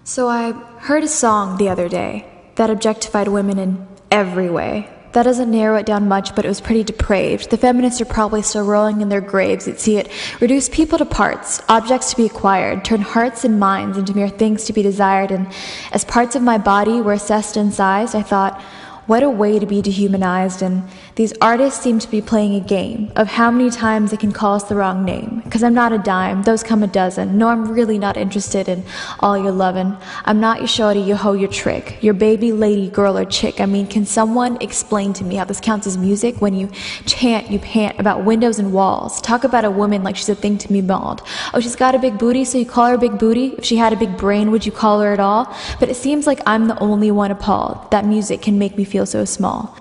So I heard a song the other day that objectified women in every way. That doesn't narrow it down much, but it was pretty depraved. The feminists are probably still rolling in their graves that see it reduce people to parts, objects to be acquired, turn hearts and minds into mere things to be desired, and as parts of my body were assessed and sized, I thought, what a way to be dehumanized, and these artists seem to be playing a game of how many times they can call us the wrong name. Because I'm not a dime, those come a dozen. No, I'm really not interested in all your lovin'. I'm not your shorty, your hoe, your trick, your baby, lady, girl, or chick. I mean, can someone explain to me how this counts as music when you chant, you pant about windows and walls? Talk about a woman like she's a thing to be mauled. Oh, she's got a big booty, so you call her a big booty? If she had a big brain, would you call her at all? But it seems like I'm the only one appalled that music can make me feel so small.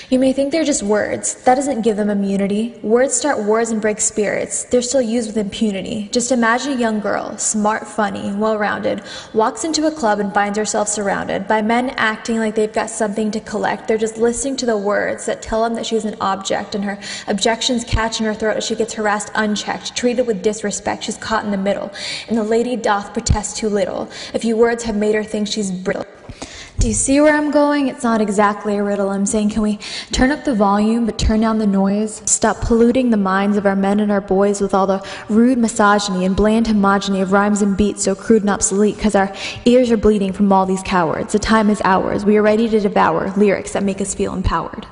You may think they're just words. That doesn't give them immunity. Words start wars and break spirits. They're still used with impunity. Just imagine a young girl, smart, funny, well-rounded, walks into a club and finds herself surrounded by men acting like they've got something to collect. They're just listening to the words that tell them that she's an object, and her objections catch in her throat as she gets harassed unchecked, treated with disrespect. She's caught in the middle, and the lady doth protest too little. A few words have made her think she's brittle. Do you see where I'm going? It's not exactly a riddle. I'm saying, can we turn up the volume but turn down the noise? Stop polluting the minds of our men and our boys with all the rude misogyny and bland homogeny of rhymes and beats so crude and obsolete, because our ears are bleeding from all these cowards. The time is ours. We are ready to devour lyrics that make us feel empowered.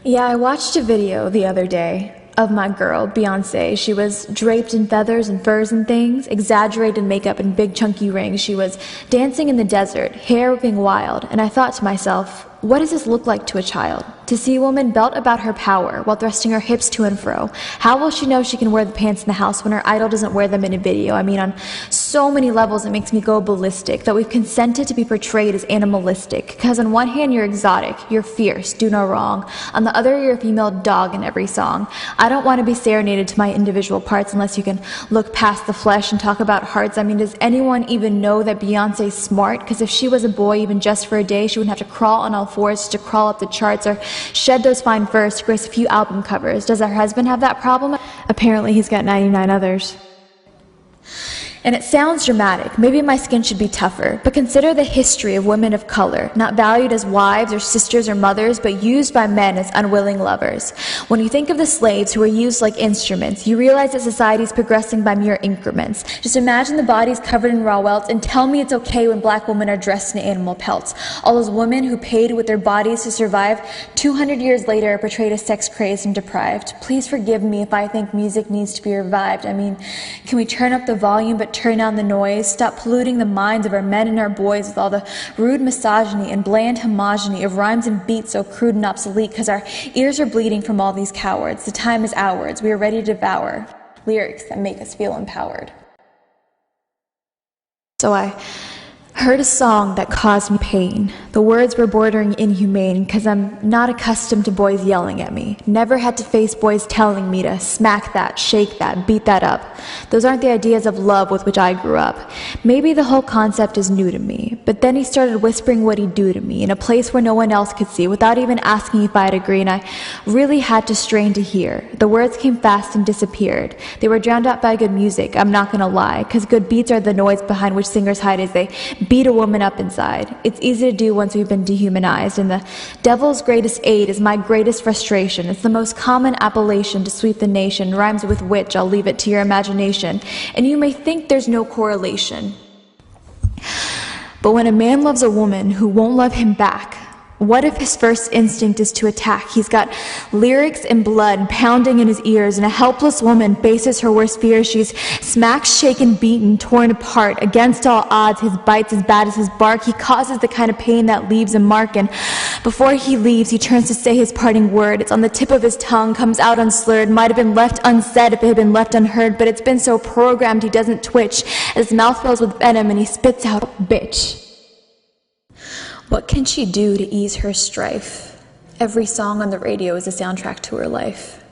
Yeah, I watched a video the other day of my girl, Beyonce. She was draped in feathers and furs and things, exaggerated makeup and big chunky rings. She was dancing in the desert, hair whipping wild, and I thought to myself, what does this look like to a child? To see a woman belt about her power while thrusting her hips to and fro. How will she know she can wear the pants in the house when her idol doesn't wear them in a video? I mean, on so many levels it makes me go ballistic that we've consented to be portrayed as animalistic. Because on one hand you're exotic, you're fierce, do no wrong. On the other you're a female dog in every song. I don't want to be serenaded to my individual parts unless you can look past the flesh and talk about hearts. I mean, does anyone even know that Beyonce's smart? Because if she was a boy even just for a day, she wouldn't have to crawl on all fours to crawl up the charts or shed those fine furs to grace a few album covers. Does her husband have that problem? Apparently he's got 99 others. And it sounds dramatic. Maybe my skin should be tougher, but consider the history of women of color, not valued as wives or sisters or mothers, but used by men as unwilling lovers. When you think of the slaves who were used like instruments, you realize that society is progressing by mere increments. Just imagine the bodies covered in raw welts and tell me it's okay when black women are dressed in animal pelts. All those women who paid with their bodies to survive 200 years later are portrayed as sex-crazed and deprived. Please forgive me if I think music needs to be revived. I mean, can we turn up the volume but turn down the noise? Stop polluting the minds of our men and our boys with all the rude misogyny and bland homogeny of rhymes and beats so crude and obsolete, because our ears are bleeding from all these cowards. The time is ours. We are ready to devour lyrics that make us feel empowered. So I heard a song that caused me pain. The words were bordering inhumane, because I'm not accustomed to boys yelling at me. Never had to face boys telling me to smack that, shake that, beat that up. Those aren't the ideas of love with which I grew up. Maybe the whole concept is new to me, but then he started whispering what he'd do to me in a place where no one else could see, without even asking if I'd agree, and I really had to strain to hear. The words came fast and disappeared. They were drowned out by good music, I'm not gonna lie, because good beats are the noise behind which singers hide as they beat a woman up inside. It's easy to do once we've been dehumanized, and the devil's greatest aid is my greatest frustration. It's the most common appellation to sweep the nation, rhymes with which I'll leave it to your imagination. And you may think there's no correlation. But when a man loves a woman who won't love him back, what if his first instinct is to attack? He's got lyrics and blood pounding in his ears, and a helpless woman faces her worst fears. She's smacked, shaken, beaten, torn apart. Against all odds, his bite's as bad as his bark. He causes the kind of pain that leaves a mark, and before he leaves, he turns to say his parting word. It's on the tip of his tongue, comes out unslurred, might have been left unsaid if it had been left unheard, but it's been so programmed he doesn't twitch. His mouth fills with venom, and he spits out, "Bitch." What can she do to ease her strife? Every song on the radio is a soundtrack to her life.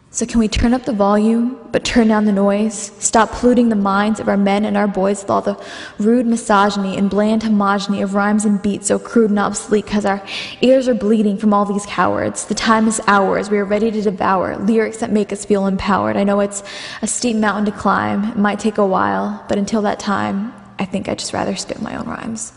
So can we turn up the volume, but turn down the noise? Stop polluting the minds of our men and our boys with all the rude misogyny and bland homogeny of rhymes and beats so crude and obsolete, because our ears are bleeding from all these cowards. The time is ours. We are ready to devour lyrics that make us feel empowered. I know it's a steep mountain to climb. It might take a while, but until that time, I think I'd just rather spit my own rhymes.